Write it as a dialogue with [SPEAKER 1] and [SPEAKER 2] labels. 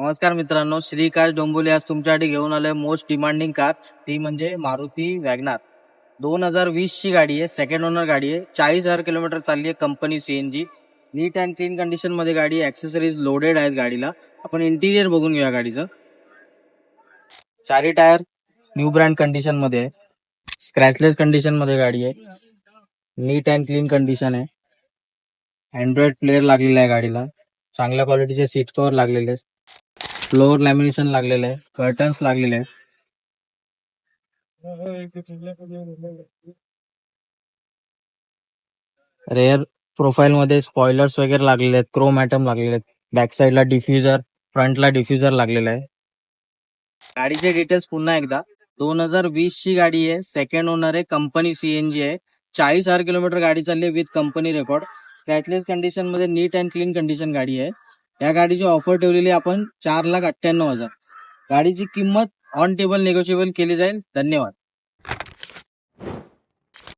[SPEAKER 1] नमस्कार मित्रांनो, श्रीकांत डोंबोले आज तुमच्यासाठी घेऊन आलोय मोस्ट डिमांडिंग कार, ती म्हणजे मारुती वॅगनार. 2020 ची गाडी आहे, सेकंड ओनर गाडी आहे, 40,000 किलोमीटर चालली आहे, company CNG. Neat and clean condition मध्ये गाडी, ऍक्सेसरीज लोडेड आहेत गाडीला. आपण इंटिरियर बघून घेऊया गाडीचं. चारी टायर न्यू ब्रँड कंडिशन मध्ये आहे, स्क्रॅचलेस कंडिशन मध्ये गाडी आहे, नीट अँड क्लीन कंडिशन आहे. अँड्रॉइड प्लेअर लागलेला आहे गाडीला, चांगल्या क्वालिटीचे सीट कव्हर लागलेले आहेत, फ्लोअर लॅमिनेशन लागलेलं आहे, कर्टन्स लागलेले आहेत. रेअर प्रोफाईल मध्ये स्पॉयलर्स वगैरे लागलेले आहेत, क्रोम ॲटम लागलेले आहेत, बॅक साईडला डिफ्युजर, फ्रंटला डिफ्युजर लागलेला आहे. गाडीचे डिटेल्स पुन्हा एकदा. 2020 ची गाडी आहे, सेकंड ओनर आहे, कंपनी सीएनजी आहे, 40,000 किलोमीटर गाडी चालली आहे विथ कंपनी रेकॉर्ड. स्क्रॅचलेस कंडिशन मध्ये नीट अँड क्लीन कंडिशन गाडी आहे. या गाडीची ऑफर ठेवलेली आपण 4,98,000. गाडीची किंमत ऑन टेबल निगोशिएबल केली जाईल. धन्यवाद.